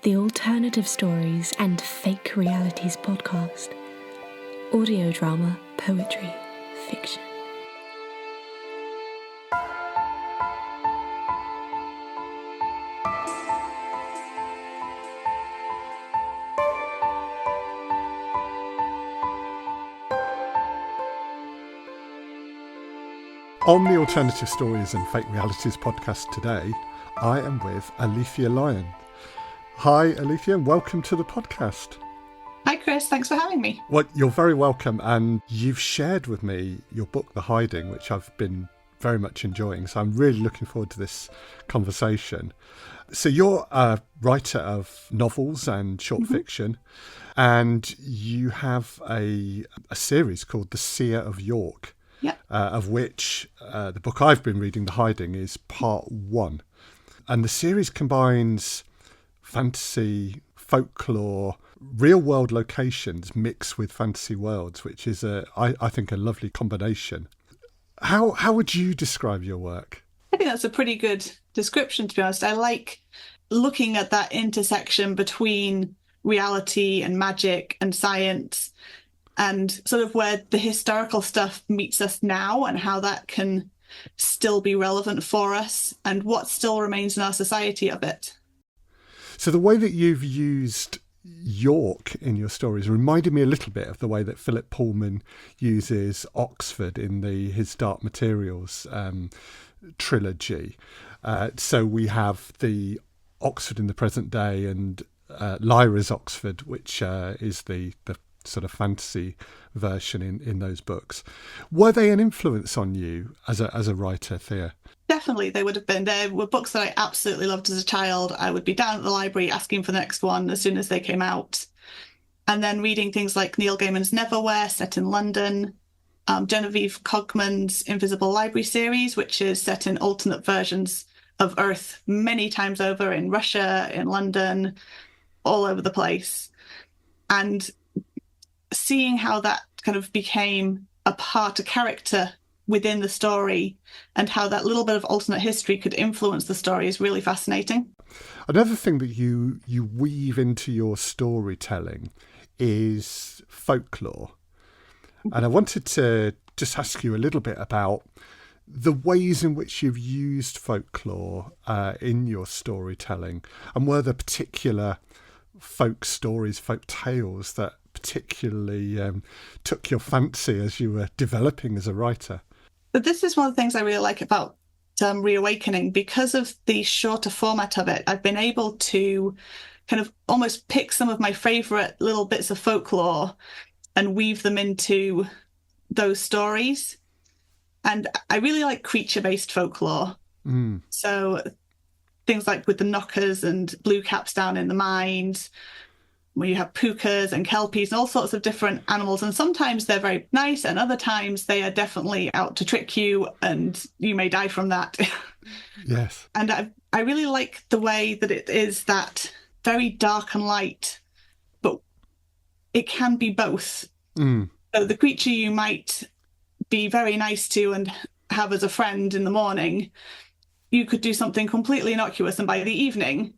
the Alternative Stories and Fake Realities podcast. Audio drama, poetry, fiction. On the Alternative Stories and Fake Realities podcast today, I am with Alethea Lyons. Hi Alethea, and welcome to the podcast. Hi Chris, thanks for having me. Well, you're very welcome, and you've shared with me your book, The Hiding, which I've been very much enjoying, so I'm really looking forward to this conversation. So you're a writer of novels and short fiction, and you have a series called The Seer of York. Yeah. Of which the book I've been reading, The Hiding, is part 1. And the series combines fantasy, folklore, real-world locations mixed with fantasy worlds, which is, I think, a lovely combination. How would you describe your work? I think that's a pretty good description, to be honest. I like looking at that intersection between reality and magic and science, and sort of where the historical stuff meets us now and how that can still be relevant for us and what still remains in our society of it. So the way that you've used York in your stories reminded me a little bit of the way that Philip Pullman uses Oxford in his Dark Materials trilogy. So we have the Oxford in the present day and Lyra's Oxford, which is the sort of fantasy version in those books. Were they an influence on you as a writer, Thea? Definitely, they would have been. They were books that I absolutely loved as a child. I would be down at the library asking for the next one as soon as they came out. And then reading things like Neil Gaiman's Neverwhere, set in London, Genevieve Cogman's Invisible Library series, which is set in alternate versions of Earth many times over in Russia, in London, all over the place. And seeing how that kind of became a character within the story and how that little bit of alternate history could influence the story is really fascinating. Another thing that you weave into your storytelling is folklore. And I wanted to just ask you a little bit about the ways in which you've used folklore in your storytelling, and were there particular folk stories, folk tales that particularly took your fancy as you were developing as a writer? But this is one of the things I really like about Reawakening. Because of the shorter format of it, I've been able to kind of almost pick some of my favourite little bits of folklore and weave them into those stories. And I really like creature-based folklore. So things like with the knockers and blue caps down in the mines, where you have pukas and kelpies and all sorts of different animals. And sometimes they're very nice, and other times they are definitely out to trick you, and you may die from that. Yes. And I really like the way that it is that very dark and light, but it can be both. So the creature you might be very nice to and have as a friend in the morning, you could do something completely innocuous, and by the evening,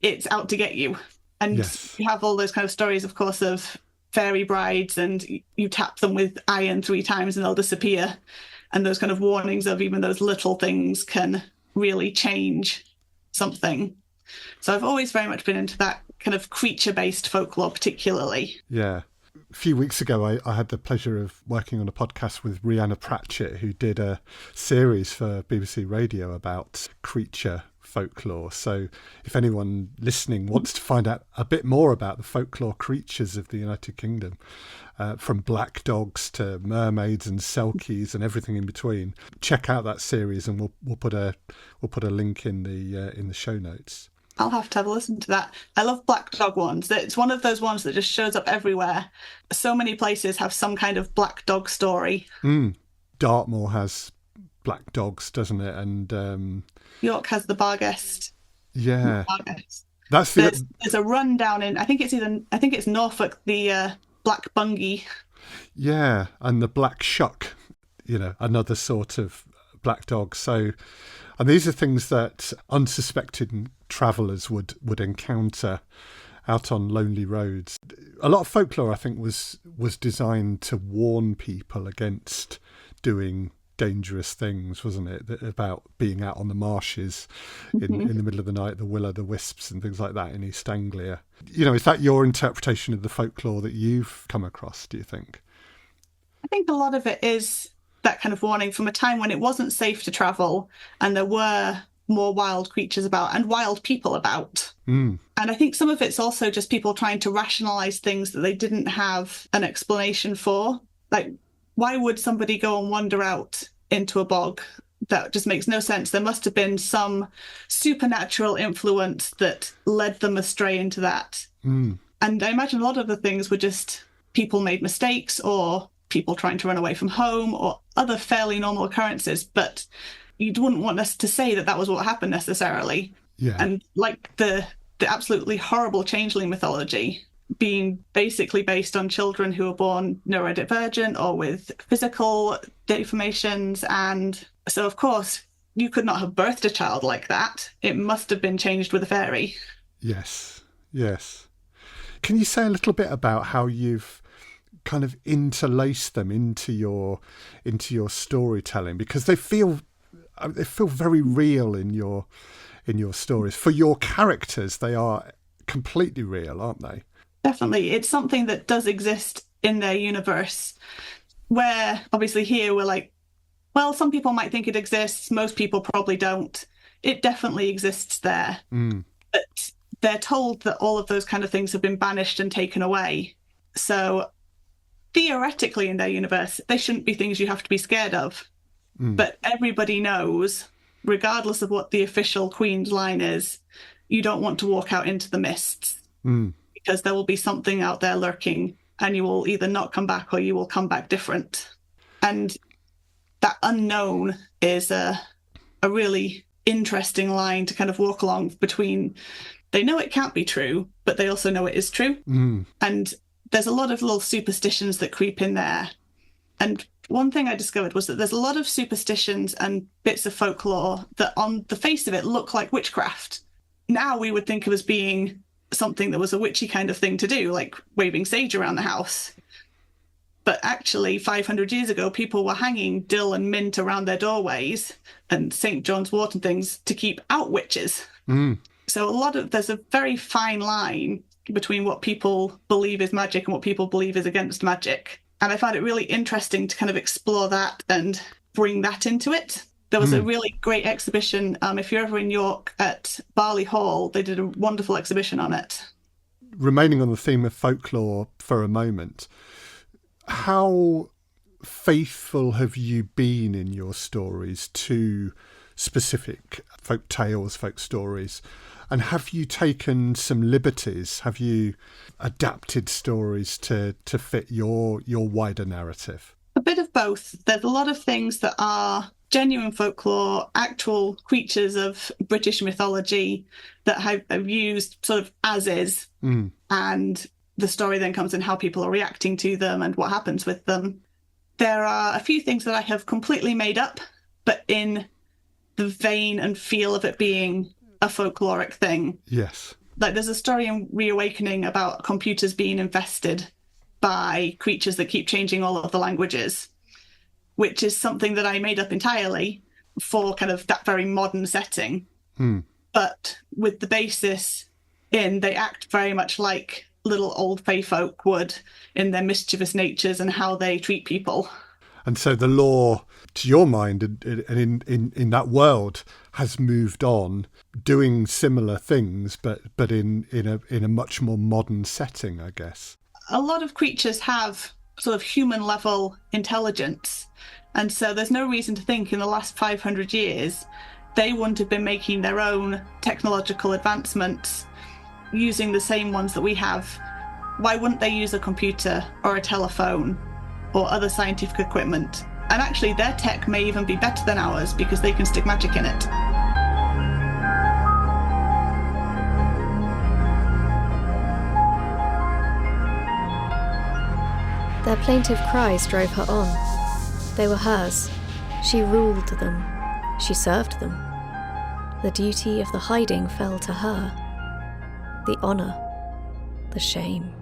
it's out to get you. And yes, you have all those kind of stories, of course, of fairy brides, and you tap them with iron 3 times and they'll disappear. And those kind of warnings of even those little things can really change something. So I've always very much been into that kind of creature-based folklore particularly. Yeah. A few weeks ago, I had the pleasure of working on a podcast with Rhianna Pratchett, who did a series for BBC Radio about creature folklore. So if anyone listening wants to find out a bit more about the folklore creatures of the United Kingdom, from black dogs to mermaids and selkies and everything in between, check out that series, and we'll put a link in the show notes. I'll have to have a listen to that. I love black dog ones. It's one of those ones that just shows up everywhere. So many places have some kind of black dog story. Dartmoor has black dogs, doesn't it? And York has the Barguest. Yeah. Barguest. There's a run down in, I think it's Norfolk, the black bungie. Yeah, and the black shuck, another sort of black dogs. So, and these are things that unsuspecting travellers would encounter out on lonely roads. A lot of folklore, I think, was designed to warn people against doing dangerous things, wasn't it? About being out on the marshes in the middle of the night, the will-o'-the-wisps and things like that in East Anglia. Is that your interpretation of the folklore that you've come across, do you think? I think a lot of it is that kind of warning from a time when it wasn't safe to travel and there were more wild creatures about and wild people about. And I think some of it's also just people trying to rationalise things that they didn't have an explanation for. Like, why would somebody go and wander out into a bog? That just makes no sense. There must have been some supernatural influence that led them astray into that. And I imagine a lot of the things were just people made mistakes or people trying to run away from home or other fairly normal occurrences. But you wouldn't want us to say that that was what happened necessarily. Yeah. And like the absolutely horrible changeling mythology being basically based on children who were born neurodivergent or with physical deformations. And so, of course, you could not have birthed a child like that. It must have been changed with a fairy. Yes. Can you say a little bit about how you've kind of interlaced them into your storytelling? Because they feel very real in your stories. For your characters, they are completely real, aren't they? Definitely. It's something that does exist in their universe, where obviously here we're like, well, some people might think it exists. Most people probably don't. It definitely exists there. But they're told that all of those kind of things have been banished and taken away. So theoretically in their universe, they shouldn't be things you have to be scared of. But everybody knows, regardless of what the official Queen's line is, you don't want to walk out into the mists because there will be something out there lurking and you will either not come back or you will come back different. And that unknown is a really interesting line to kind of walk along between. They know it can't be true, but they also know it is true. And there's a lot of little superstitions that creep in there. And one thing I discovered was that there's a lot of superstitions and bits of folklore that on the face of it look like witchcraft. Now we would think of as being something that was a witchy kind of thing to do, like waving sage around the house. But actually, 500 years ago, people were hanging dill and mint around their doorways and St. John's wort and things to keep out witches. So there's a very fine line between what people believe is magic and what people believe is against magic. And I found it really interesting to kind of explore that and bring that into it. There was a really great exhibition. If you're ever in York at Barley Hall, they did a wonderful exhibition on it. Remaining on the theme of folklore for a moment, how faithful have you been in your stories to specific folk tales, folk stories? And have you taken some liberties? Have you adapted stories to fit your wider narrative? A bit of both. There's a lot of things that are genuine folklore, actual creatures of British mythology that I've used sort of as is. And the story then comes in how people are reacting to them and what happens with them. There are a few things that I have completely made up, but in the vein and feel of it being a folkloric thing. Yes. Like there's a story in Reawakening about computers being infested by creatures that keep changing all of the languages, which is something that I made up entirely for kind of that very modern setting. But with the basis in they act very much like little old fae folk would in their mischievous natures and how they treat people. And so the law, to your mind, and in that world, has moved on, doing similar things, but in a much more modern setting, I guess. A lot of creatures have sort of human level intelligence, and so there's no reason to think in the last 500 years they wouldn't have been making their own technological advancements using the same ones that we have. Why wouldn't they use a computer or a telephone or other scientific equipment? And actually their tech may even be better than ours because they can stick magic in it. Their plaintive cries drove her on. They were hers. She ruled them. She served them. The duty of the hiding fell to her. The honour. The shame.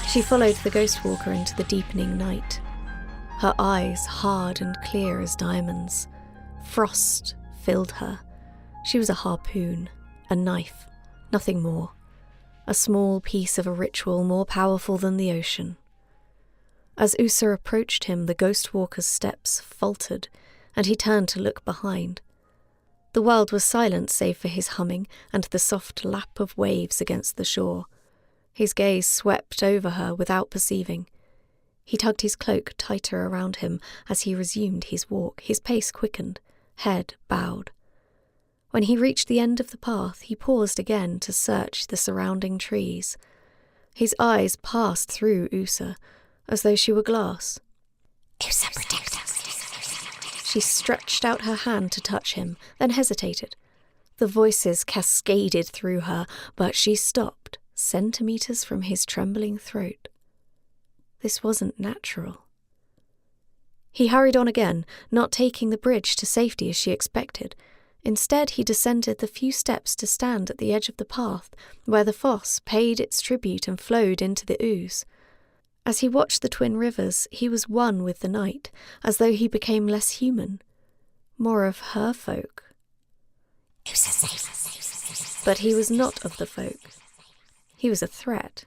She followed the ghost walker into the deepening night. Her eyes hard and clear as diamonds. Frost filled her. She was a harpoon, a knife, nothing more. A small piece of a ritual more powerful than the ocean. As Usa approached him, the ghost walker's steps faltered, and he turned to look behind. The world was silent save for his humming and the soft lap of waves against the shore. His gaze swept over her without perceiving. He tugged his cloak tighter around him as he resumed his walk, his pace quickened, head bowed. When he reached the end of the path, he paused again to search the surrounding trees. His eyes passed through Usa, as though she were glass. Usa, protect us. She stretched out her hand to touch him, then hesitated. The voices cascaded through her, but she stopped, centimetres from his trembling throat. This wasn't natural. He hurried on again, not taking the bridge to safety as she expected. Instead, he descended the few steps to stand at the edge of the path, where the foss paid its tribute and flowed into the ooze. As he watched the twin rivers, he was one with the night, as though he became less human, more of her folk. But he was not of the folk. He was a threat.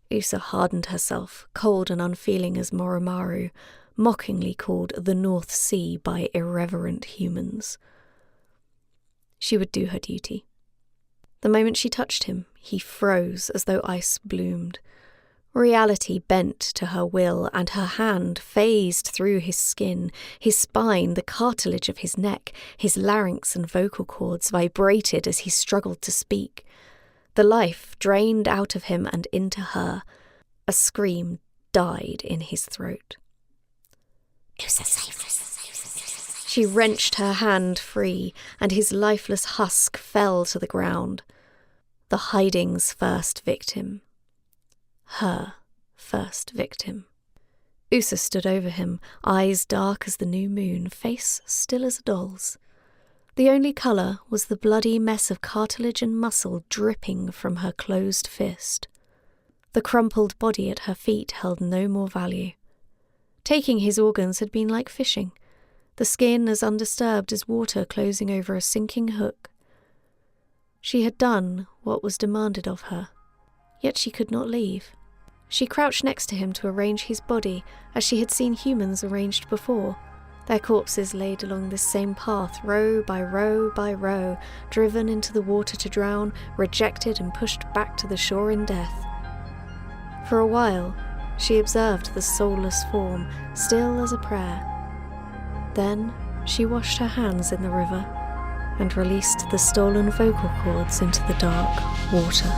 Usa hardened herself, cold and unfeeling as Moromaru, mockingly called the North Sea by irreverent humans. She would do her duty. The moment she touched him, he froze as though ice bloomed. Reality bent to her will, and her hand phased through his skin, his spine, the cartilage of his neck, his larynx and vocal cords vibrated as he struggled to speak. The life drained out of him and into her. A scream died in his throat. She wrenched her hand free, and his lifeless husk fell to the ground. The hiding's first victim. Her first victim. Usa stood over him, eyes dark as the new moon, face still as a doll's. The only colour was the bloody mess of cartilage and muscle dripping from her closed fist. The crumpled body at her feet held no more value. Taking his organs had been like fishing, the skin as undisturbed as water closing over a sinking hook. She had done what was demanded of her, yet she could not leave. She crouched next to him to arrange his body as she had seen humans arranged before, their corpses laid along this same path, row by row by row, driven into the water to drown, rejected and pushed back to the shore in death. For a while, she observed the soulless form, still as a prayer. Then she washed her hands in the river and released the stolen vocal cords into the dark water.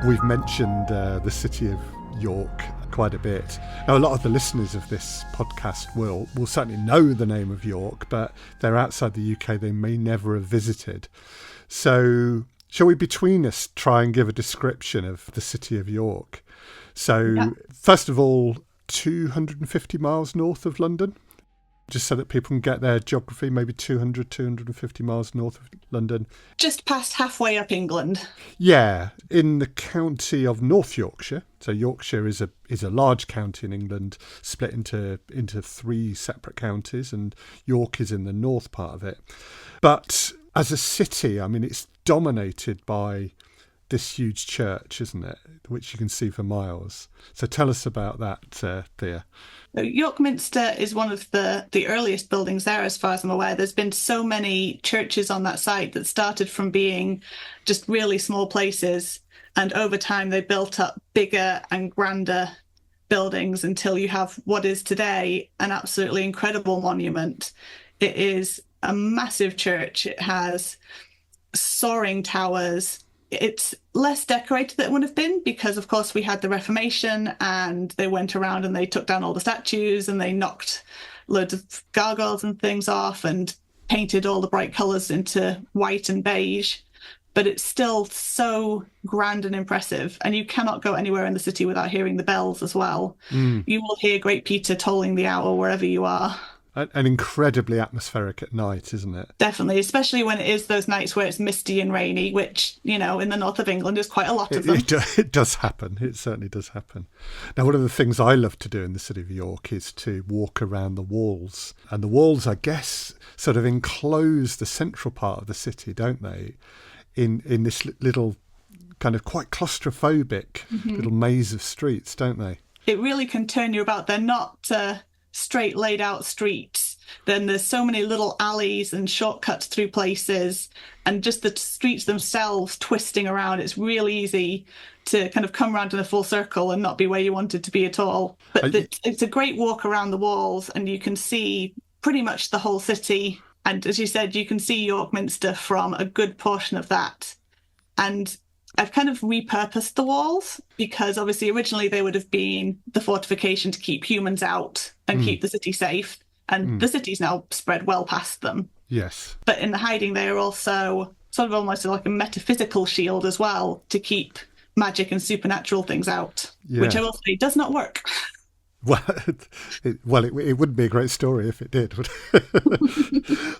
We've mentioned the city of York quite a bit. Now, a lot of the listeners of this podcast will certainly know the name of York, but they're outside the UK, they may never have visited. So shall we between us try and give a description of the city of York? So First of all, 250 miles north of London, just so that people can get their geography, maybe 250 miles north of London. Just past halfway up England. Yeah, in the county of North Yorkshire. So Yorkshire is a large county in England, split into 3 separate counties, and York is in the north part of it. But as a city, I mean, it's dominated by this huge church, isn't it, which you can see for miles. So tell us about that, Thea. So York Minster is one of the earliest buildings there, as far as I'm aware. There's been so many churches on that site that started from being just really small places, and over time they built up bigger and grander buildings until you have what is today an absolutely incredible monument. It is a massive church. It has soaring towers. It's less decorated than it would have been because, of course, we had the Reformation and they went around and they took down all the statues and they knocked loads of gargoyles and things off and painted all the bright colours into white and beige. but it's still so grand and impressive. And you cannot go anywhere in the city without hearing the bells as well. You will hear Great Peter tolling the hour wherever you are. And incredibly atmospheric at night, isn't it? Definitely, especially when it is those nights where it's misty and rainy, which, in the north of England is quite a lot of them. It does happen. It certainly does happen. Now, one of the things I love to do in the city of York is to walk around the walls. And the walls, I guess, sort of enclose the central part of the city, don't they? In this little kind of quite claustrophobic little maze of streets, don't they? It really can turn you about. They're not straight laid out streets. Then there's so many little alleys and shortcuts through places, and just the streets themselves twisting around. It's really easy to kind of come around in a full circle and not be where you wanted to be at all. But it's a great walk around the walls, and you can see pretty much the whole city. And as you said, you can see York Minster from a good portion of that. And I've kind of repurposed the walls, because obviously originally they would have been the fortification to keep humans out and keep the city safe. And the city's now spread well past them. Yes. But in the hiding, they are also sort of almost like a metaphysical shield as well, to keep magic and supernatural things out, which I will say does not work. Well, it wouldn't be a great story if it did.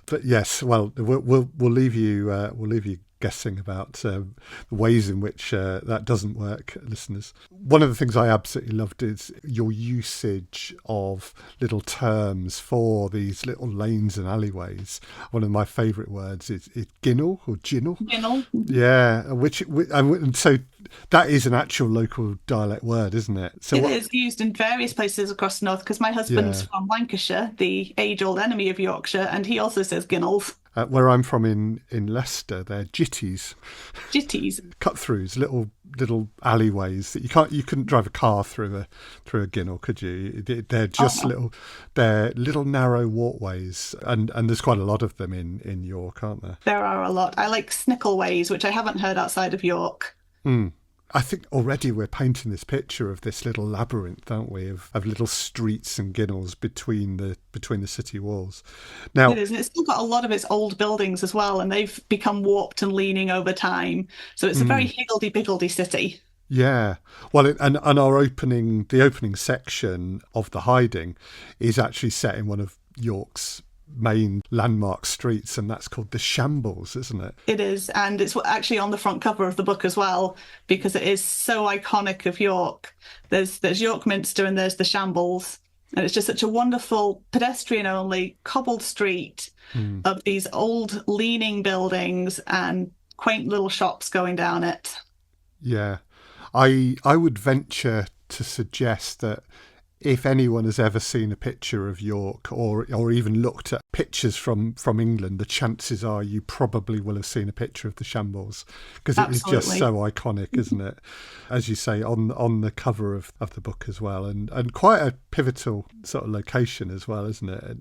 But yes, well, we'll leave you guessing about the ways in which that doesn't work, listeners. One of the things I absolutely loved is your usage of little terms for these little lanes and alleyways. One of my favourite words is ginnel or ginnel. Ginnel. Yeah, and so that is an actual local dialect word, isn't it? So it is used in various places across the north, because my husband's from Lancashire, the age-old enemy of Yorkshire, and he also says ginnels. Where I'm from in Leicester, they're jitties. Jitties. Cut-throughs, little alleyways that you couldn't drive a car through a ginnel, could you? They're just they're little narrow walkways, and there's quite a lot of them in York, aren't there? There are a lot. I like snickleways, which I haven't heard outside of York. I think already we're painting this picture of this little labyrinth, aren't we, of little streets and ginnels between the city walls. Now, it is, and it's still got a lot of its old buildings as well, and they've become warped and leaning over time. So it's a very higgledy-piggledy city. Yeah, well, and our the opening section of The Hiding is actually set in one of York's main landmark streets, and that's called the Shambles, isn't it? It is, and it's actually on the front cover of the book as well, because it is so iconic of York. There's York Minster and there's the Shambles, and it's just such a wonderful pedestrian-only cobbled street of these old leaning buildings and quaint little shops going down it. Yeah, I would venture to suggest that if anyone has ever seen a picture of York or even looked at pictures from England, the chances are you probably will have seen a picture of the Shambles, because it is just so iconic, isn't it? As you say, on the cover of the book as well, and quite a pivotal sort of location as well, isn't it?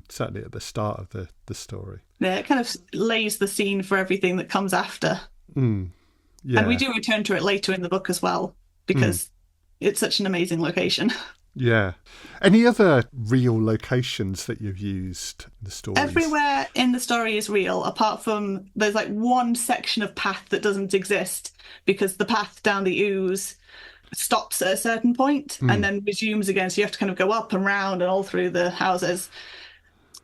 Certainly at the start of the story. Yeah, it kind of lays the scene for everything that comes after. Yeah. And we do return to it later in the book as well, because it's such an amazing location. Yeah. Any other real locations that you've used in the stories? Everywhere in the story is real, apart from there's like one section of path that doesn't exist, because the path down the ooze stops at a certain point and then resumes again. So you have to kind of go up and round and all through the houses.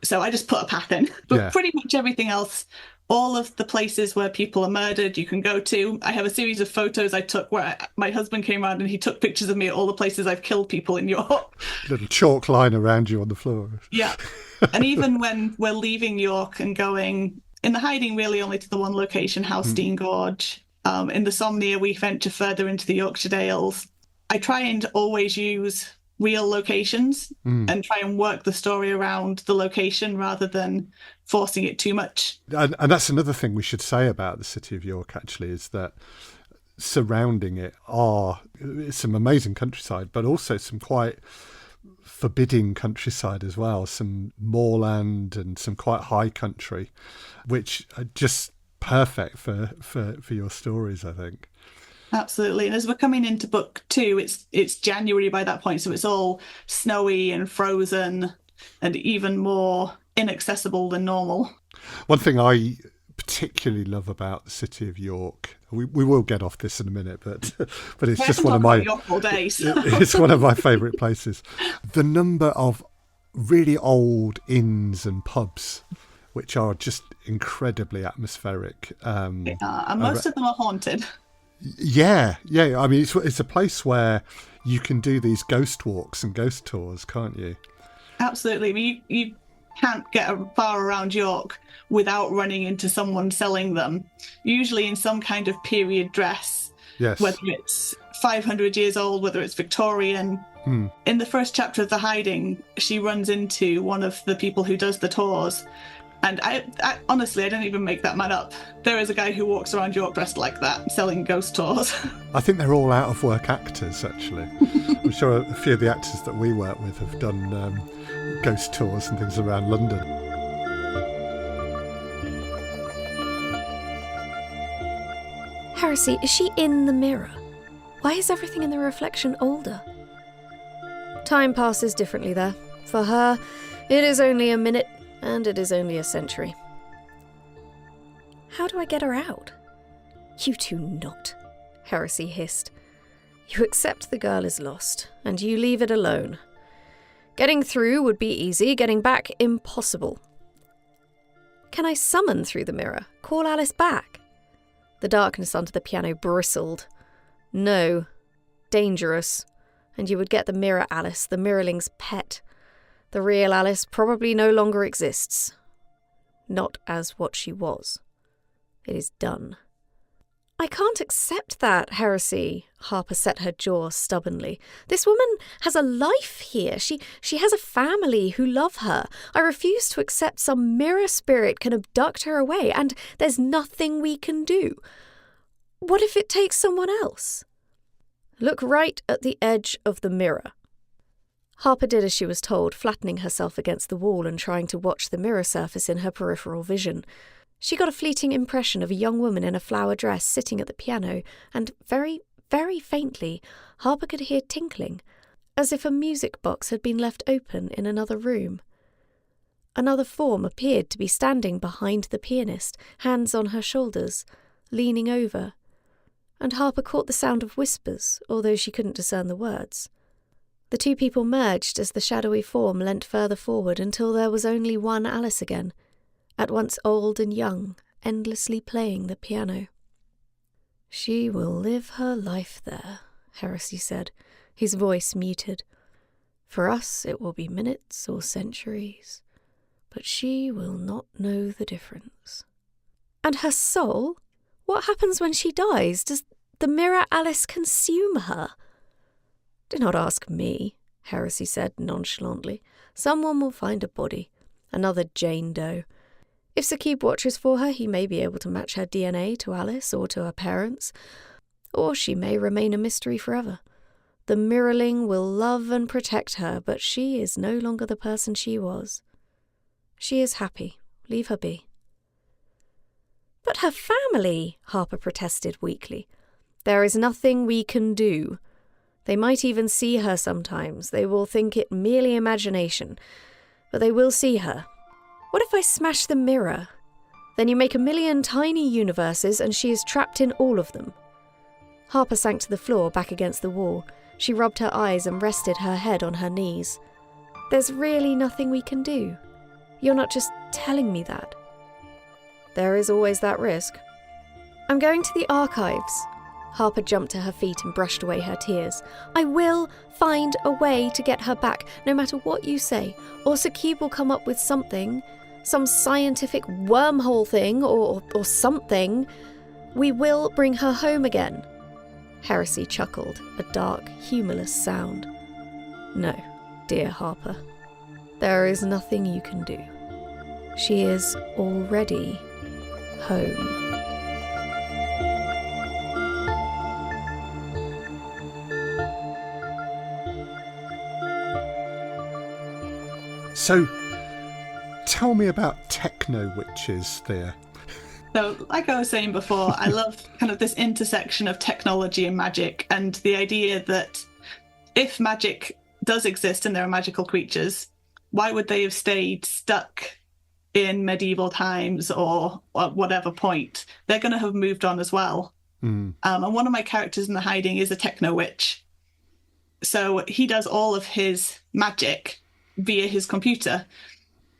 So I just put a path in. But pretty much everything else, all of the places where people are murdered, you can go to. I have a series of photos I took where my husband came around and he took pictures of me at all the places I've killed people in York. Little chalk line around you on the floor. Yeah. And even when we're leaving York and going in The Hiding, really only to the one location, House Dean Gorge. In the Somnia, we venture further into the Yorkshire Dales. I try and always use real locations and try and work the story around the location rather than forcing it too much. And that's another thing we should say about the city of York, actually, is that surrounding it are some amazing countryside, but also some quite forbidding countryside as well, some moorland and some quite high country, which are just perfect for your stories, I think. Absolutely. And as we're coming into book 2, it's January by that point, so it's all snowy and frozen and even more inaccessible than normal. One thing I particularly love about the city of York, we will get off this in a minute, but it's I just can one of talk my about York all day, so. it's one of my favourite places. The number of really old inns and pubs, which are just incredibly atmospheric. And most of them are haunted. Yeah. I mean, it's a place where you can do these ghost walks and ghost tours, can't you? Absolutely. I mean, you can't get far around York without running into someone selling them, usually in some kind of period dress. Yes. Whether it's 500 years old, whether it's Victorian. In the first chapter of The Hiding, she runs into one of the people who does the tours. And I honestly, I don't even make that man up. There is a guy who walks around York dressed like that, selling ghost tours. I think they're all out of work actors, actually. I'm sure a few of the actors that we work with have done ghost tours and things around London. Heresy, is she in the mirror? Why is everything in the reflection older? Time passes differently there. For her, it is only a minute, and it is only a century. How do I get her out? You do not, Heresy hissed. You accept the girl is lost, and you leave it alone. Getting through would be easy, getting back impossible. Can I summon through the mirror? Call Alice back? The darkness under the piano bristled. No. Dangerous. And you would get the mirror Alice, the mirrorling's pet. The real Alice probably no longer exists. Not as what she was. It is done. I can't accept that, Heresy. Harper set her jaw stubbornly. This woman has a life here. She has a family who love her. I refuse to accept some mirror spirit can abduct her away, and there's nothing we can do. What if it takes someone else? Look right at the edge of the mirror. Harper did as she was told, flattening herself against the wall and trying to watch the mirror surface in her peripheral vision. She got a fleeting impression of a young woman in a flower dress sitting at the piano, and very, very faintly, Harper could hear tinkling, as if a music box had been left open in another room. Another form appeared to be standing behind the pianist, hands on her shoulders, leaning over, and Harper caught the sound of whispers, although she couldn't discern the words. The two people merged as the shadowy form leant further forward until there was only one Alice again, at once old and young, endlessly playing the piano. She will live her life there, Heresy said, his voice muted. For us it will be minutes or centuries, but she will not know the difference. And her soul? What happens when she dies? Does the mirror Alice consume her? Do not ask me, Heresy said nonchalantly. Someone will find a body, another Jane Doe. If Saqib watches for her, he may be able to match her DNA to Alice or to her parents, or she may remain a mystery forever. The mirrorling will love and protect her, but she is no longer the person she was. She is happy. Leave her be. But her family, Harper protested weakly. There is nothing we can do. They might even see her sometimes. They will think it merely imagination, but they will see her. What if I smash the mirror? Then you make a million tiny universes and she is trapped in all of them. Harper sank to the floor, back against the wall. She rubbed her eyes and rested her head on her knees. There's really nothing we can do. You're not just telling me that. There is always that risk. I'm going to the archives. Harper jumped to her feet and brushed away her tears. I will find a way to get her back, no matter what you say, or Saqib will come up with something, some scientific wormhole thing, or something. We will bring her home again. Heresy chuckled, a dark, humourless sound. No, dear Harper. There is nothing you can do. She is already home. So, tell me about techno-witches, Thea. So, like I was saying before, I love kind of this intersection of technology and magic, and the idea that if magic does exist and there are magical creatures, why would they have stayed stuck in medieval times or at whatever point, they're going to have moved on as well. And one of my characters in The Hiding is a techno witch. So he does all of his magic via his computer.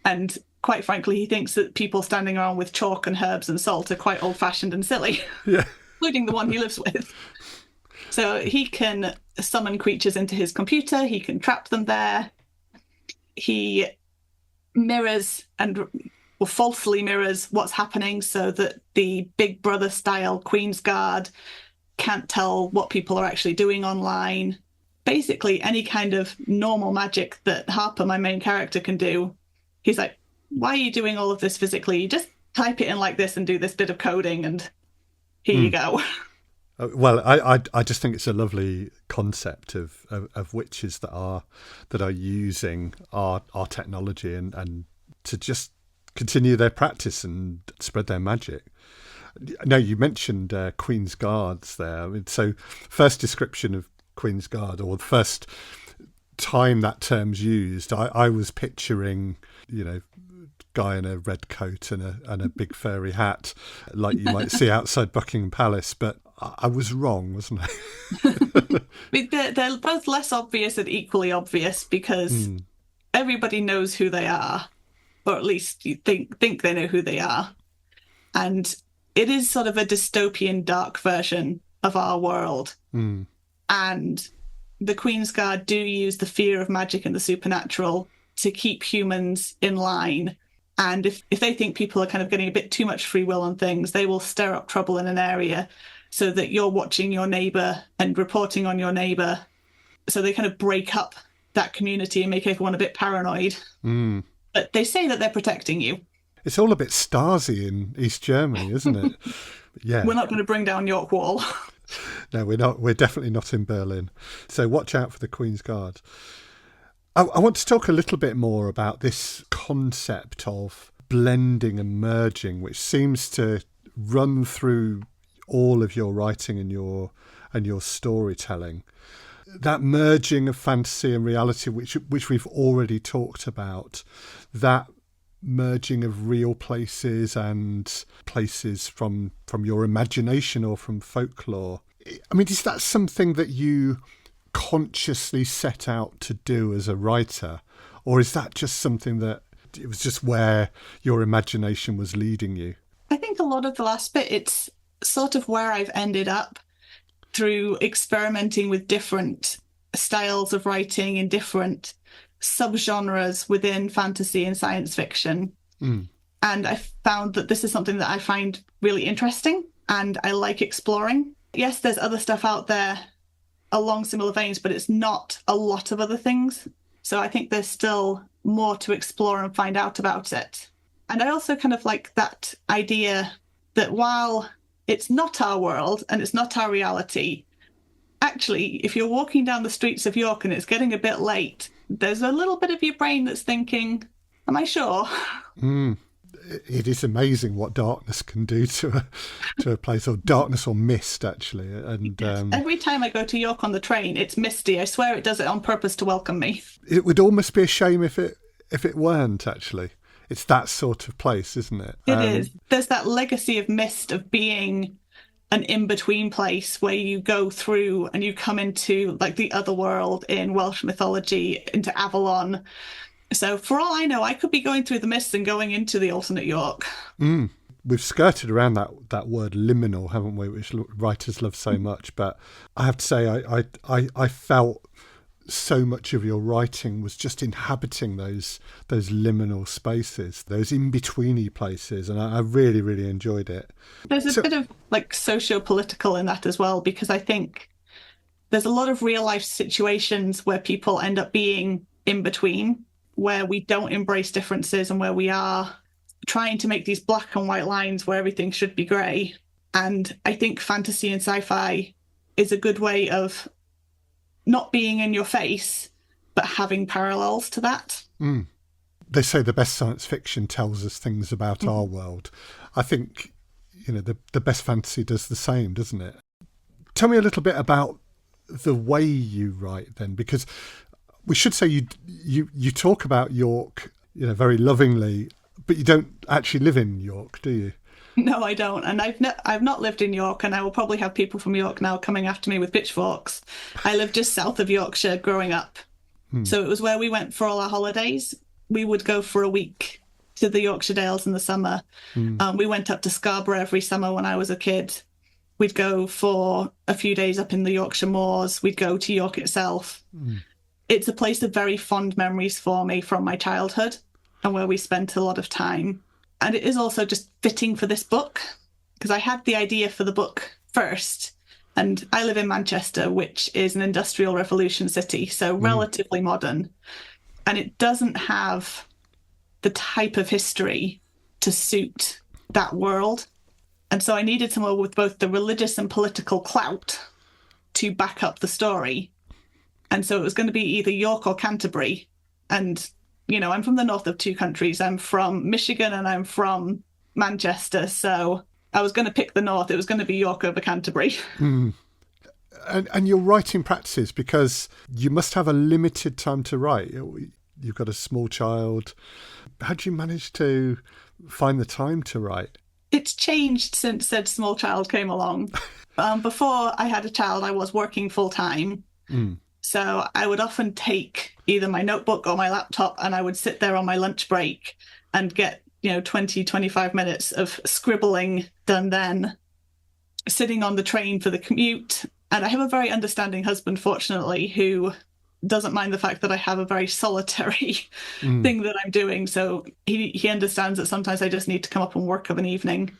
And quite frankly, he thinks that people standing around with chalk and herbs and salt are quite old-fashioned and silly, Yeah. including the one he lives with. So he can summon creatures into his computer. He can trap them there. He mirrors or falsely mirrors what's happening so that the Big Brother style Queen's Guard can't tell what people are actually doing online. Basically, any kind of normal magic that Harper, my main character, can do, he's like, why are you doing all of this physically? You just type it in like this and do this bit of coding and here you go. Well, I just think it's a lovely concept of witches that are using our technology and to just continue their practice and spread their magic. Now, you mentioned Queen's Guards there. I mean, so first description of Queen's Guard, or the first time that term's used, I was picturing, guy in a red coat and a big furry hat, like you might see outside Buckingham Palace, but I was wrong, wasn't I? They're both less obvious and equally obvious because everybody knows who they are, or at least you think they know who they are. And it is sort of a dystopian, dark version of our world. And the Queen's Guard do use the fear of magic and the supernatural to keep humans in line. And if they think people are kind of getting a bit too much free will on things, they will stir up trouble in an area so that you're watching your neighbour and reporting on your neighbour. So they kind of break up that community and make everyone a bit paranoid. But they say that they're protecting you. It's all a bit Stasi in East Germany, isn't it? Yeah. We're not going to bring down York Wall. No, we're not. We're definitely not in Berlin. So watch out for the Queen's Guard. I want to talk a little bit more about this concept of blending and merging, which seems to run through all of your writing and your storytelling. That merging of fantasy and reality, which we've already talked about, that merging of real places and places from your imagination or from folklore. I mean, is that something that you consciously set out to do as a writer, or is that just something that it was just where your imagination was leading you? I think a lot of the last bit, it's sort of where I've ended up through experimenting with different styles of writing in different subgenres within fantasy and science fiction. And I found that this is something that I find really interesting and I like exploring. Yes, there's other stuff out there along similar veins, but it's not a lot of other things. So I think there's still more to explore and find out about it. And I also kind of like that idea that while it's not our world and it's not our reality, actually, if you're walking down the streets of York and it's getting a bit late, there's a little bit of your brain that's thinking, am I sure? It is amazing what darkness can do to a place, or darkness or mist, actually. And every time I go to York on the train, it's misty. I swear it does it on purpose to welcome me. It would almost be a shame if it weren't, actually. It's that sort of place, isn't it? It is. There's that legacy of mist, of being an in-between place where you go through and you come into like the other world in Welsh mythology, into Avalon. So for all I know, I could be going through the mist and going into the alternate York. We've skirted around that word liminal, haven't we, which writers love so much. But I have to say, I felt so much of your writing was just inhabiting those liminal spaces, those in-betweeny places, and I really, really enjoyed it. There's a bit of like socio-political in that as well, because I think there's a lot of real-life situations where people end up being in between, where we don't embrace differences and where we are trying to make these black and white lines where everything should be grey. And I think fantasy and sci-fi is a good way of not being in your face, but having parallels to that. They say the best science fiction tells us things about our world. I think, the best fantasy does the same, doesn't it? Tell me a little bit about the way you write then, because we should say you talk about York, very lovingly, But you don't actually live in York, do you? No, I don't. And I've not lived in York, and I will probably have people from York now coming after me with pitchforks. I lived just south of Yorkshire growing up. So it was where we went for all our holidays. We would go for a week to the Yorkshire Dales in the summer. We went up to Scarborough every summer when I was a kid. We'd go for a few days up in the Yorkshire moors. We'd go to York itself. It's a place of very fond memories for me from my childhood and where we spent a lot of time. And it is also just fitting for this book, because I had the idea for the book first. And I live in Manchester, which is an industrial revolution city, so relatively modern. And it doesn't have the type of history to suit that world. And so I needed somewhere with both the religious and political clout to back up the story. And so it was going to be either York or Canterbury. And you know, I'm from the north of two countries. I'm from Michigan and I'm from Manchester. So I was going to pick the north. It was going to be York over Canterbury. And your writing practices, because you must have a limited time to write. You've got a small child. How do you manage to find the time to write? It's changed since said small child came along. Before I had a child, I was working full time. So I would often take either my notebook or my laptop and I would sit there on my lunch break and get, 20, 25 minutes of scribbling done then, sitting on the train for the commute. And I have a very understanding husband, fortunately, who doesn't mind the fact that I have a very solitary thing that I'm doing. So he understands that sometimes I just need to come up and work of an evening.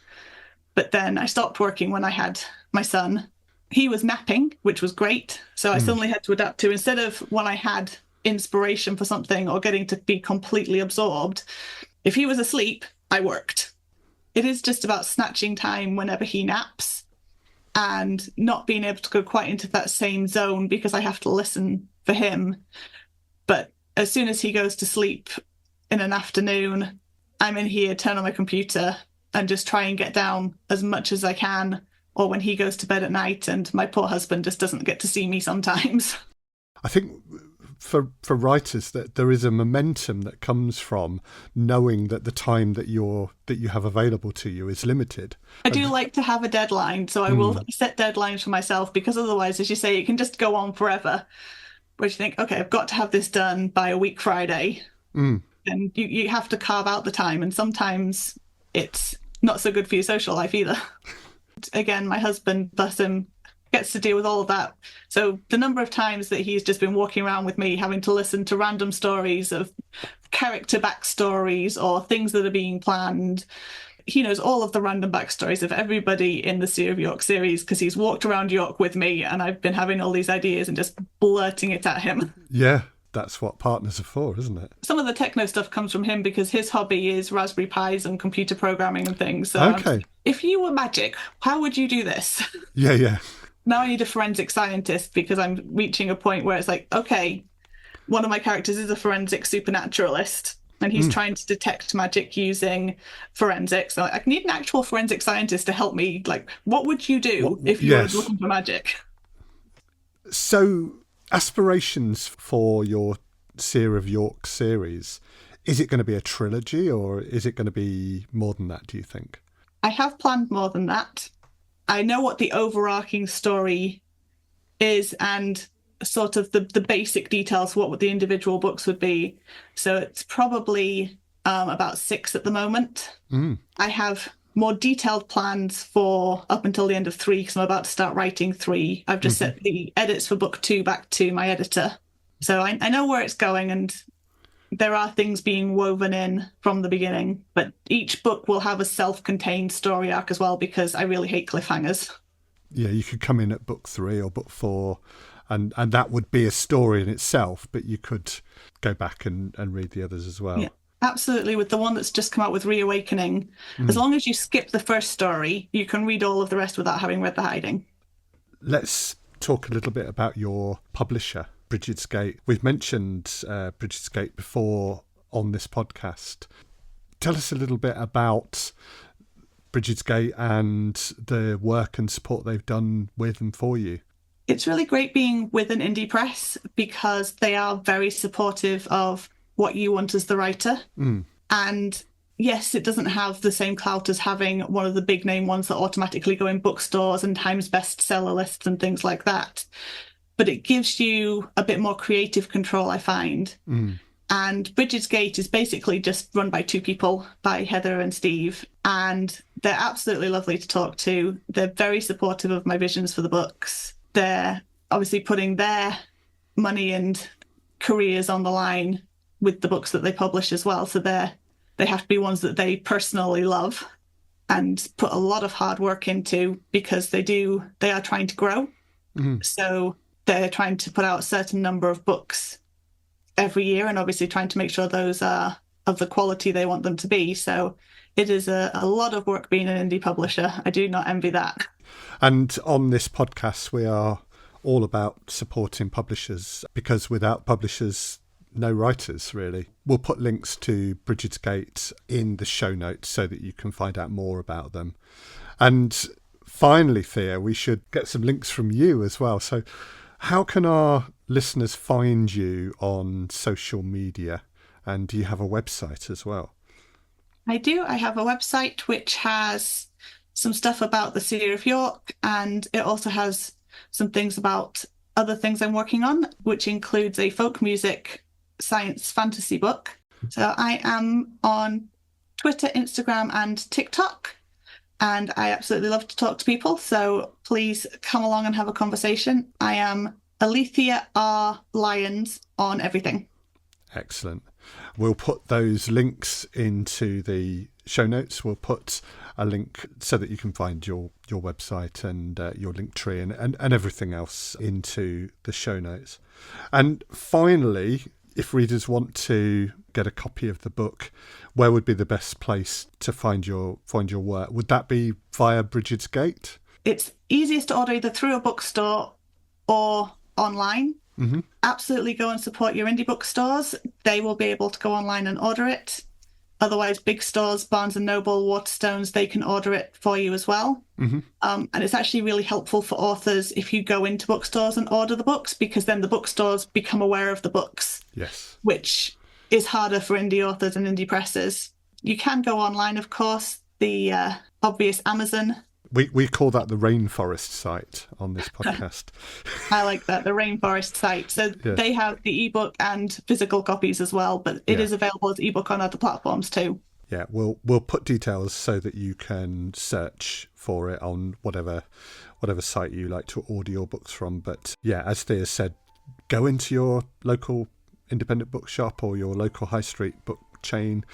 But then I stopped working when I had my son. He was napping, which was great. So I suddenly had to adapt to, instead of when I had inspiration for something or getting to be completely absorbed, if he was asleep, I worked. It is just about snatching time whenever he naps and not being able to go quite into that same zone because I have to listen for him. But as soon as he goes to sleep in an afternoon, I'm in here, turn on my computer and just try and get down as much as I can. Or when he goes to bed at night and my poor husband just doesn't get to see me sometimes. I think for writers that there is a momentum that comes from knowing that the time that you have available to you is limited. I do like to have a deadline, so I will set deadlines for myself, because otherwise, as you say, it can just go on forever. Where you think, okay, I've got to have this done by a week Friday. And you have to carve out the time, and sometimes it's not so good for your social life either. Again, my husband, bless him, gets to deal with all of that. So the number of times that he's just been walking around with me having to listen to random stories of character backstories or things that are being planned. He knows all of the random backstories of everybody in the Seer of York series because he's walked around York with me and I've been having all these ideas and just blurting it at him. Yeah, that's what partners are for, isn't it? Some of the techno stuff comes from him because his hobby is Raspberry Pis and computer programming and things. So okay. If you were magic, how would you do this? Yeah. Now I need a forensic scientist because I'm reaching a point where it's like, okay, one of my characters is a forensic supernaturalist and he's trying to detect magic using forensics. So I need an actual forensic scientist to help me. Like, what would you do if you were looking for magic? So, aspirations for your Seer of York series, is it going to be a trilogy or is it going to be more than that, do you think? I have planned more than that. I know what the overarching story is and sort of the basic details, what the individual books would be. So it's probably about 6 at the moment. I have more detailed plans for up until the end of 3 because I'm about to start writing 3. I've just set the edits for book 2 back to my editor. So I know where it's going and there are things being woven in from the beginning, but each book will have a self-contained story arc as well because I really hate cliffhangers. Yeah, you could come in at book 3 or book 4 and that would be a story in itself, but you could go back and read the others as well. Yeah, absolutely. With the one that's just come out with Reawakening, as long as you skip the first story, you can read all of the rest without having read The Hiding. Let's talk a little bit about your publisher, Brigid's Gate. We've mentioned Brigid's Gate before on this podcast. Tell us a little bit about Brigid's Gate and the work and support they've done with and for you. It's really great being with an indie press because they are very supportive of what you want as the writer. And yes, it doesn't have the same clout as having one of the big name ones that automatically go in bookstores and Times bestseller lists and things like that. But it gives you a bit more creative control, I find. And Bridget's Gate is basically just run by two people, by Heather and Steve, and they're absolutely lovely to talk to. They're very supportive of my visions for the books. They're obviously putting their money and careers on the line with the books that they publish as well. So they have to be ones that they personally love and put a lot of hard work into, because they are trying to grow. So they're trying to put out a certain number of books every year, and obviously trying to make sure those are of the quality they want them to be. So it is a lot of work being an indie publisher. I do not envy that. And on this podcast, we are all about supporting publishers, because without publishers, no writers, really. We'll put links to Bridget's Gate in the show notes so that you can find out more about them. And finally, Thea, we should get some links from you as well. So how can our listeners find you on social media? And do you have a website as well? I do. I have a website which has some stuff about the Seer of York, and it also has some things about other things I'm working on, which includes a folk music science fantasy book. So I am on Twitter, Instagram, and TikTok, and I absolutely love to talk to people. So please come along and have a conversation. I am Alethea Lyons on everything. Excellent. We'll put those links into the show notes. We'll put a link so that you can find your website and your link tree and everything else into the show notes. And finally, if readers want to get a copy of the book, where would be the best place to find your work? Would that be via Bridget's Gate? It's easiest to order either through a bookstore or online. Absolutely go and support your indie bookstores. They will be able to go online and order it. Otherwise, big stores, Barnes & Noble, Waterstones, they can order it for you as well. And it's actually really helpful for authors if you go into bookstores and order the books, because then the bookstores become aware of the books. Yes. Which is harder for indie authors and indie presses. You can go online, of course, the obvious Amazon. We call that the rainforest site on this podcast. I like that, the rainforest site. So yes. They have the ebook and physical copies as well, but it is available as ebook on other platforms too. Yeah, we'll put details so that you can search for it on whatever site you like to order your books from. But yeah, as Thea said, go into your local independent bookshop or your local high street book chain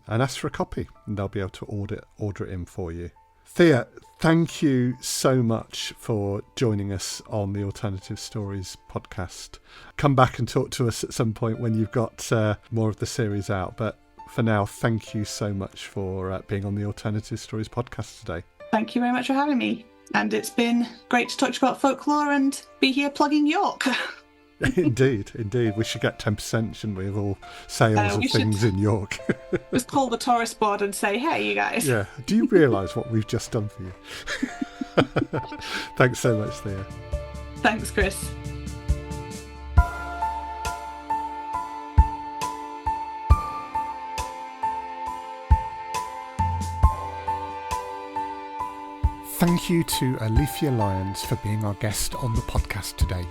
and ask for a copy, and they'll be able to order it in for you. Thea, thank you so much for joining us on the Alternative Stories podcast. Come back and talk to us at some point when you've got more of the series out. But for now, thank you so much for being on the Alternative Stories podcast today. Thank you very much for having me. And it's been great to talk to you about folklore and be here plugging York. Indeed. We should get 10%, shouldn't we, of all sales of things in York. Just call the tourist board and say, hey, you guys. Yeah. Do you realise what we've just done for you? Thanks so much, Thea. Thanks, Chris. Thank you to Alethea Lyons for being our guest on the podcast today.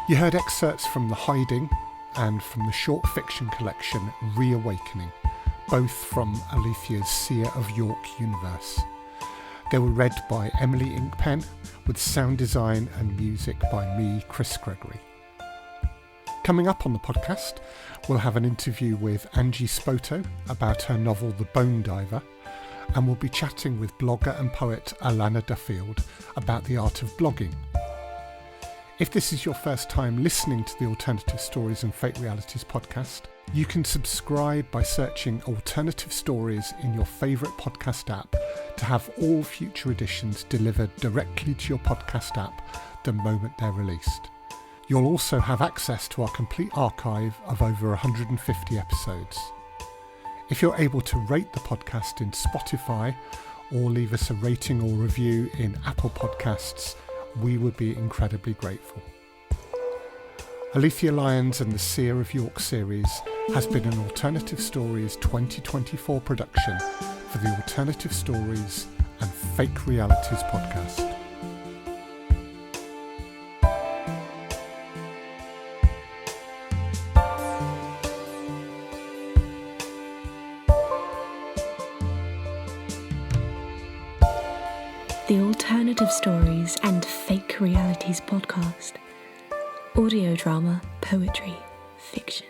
You heard excerpts from The Hiding and from the short fiction collection Reawakening, both from Alethea's Seer of York universe. They were read by Emily Inkpen, with sound design and music by me, Chris Gregory. Coming up on the podcast, we'll have an interview with Angie Spoto about her novel The Bone Diver, and we'll be chatting with blogger and poet Alana Duffield about the art of blogging. If this is your first time listening to the Alternative Stories and Fake Realities podcast, you can subscribe by searching Alternative Stories in your favourite podcast app to have all future editions delivered directly to your podcast app the moment they're released. You'll also have access to our complete archive of over 150 episodes. If you're able to rate the podcast in Spotify or leave us a rating or review in Apple Podcasts, we would be incredibly grateful. Alethea Lyons and the Seer of York series has been an Alternative Stories 2024 production for the Alternative Stories and Fake Realities podcast. The Alternative Stories and Fake Realities podcast. Audio drama, poetry, fiction.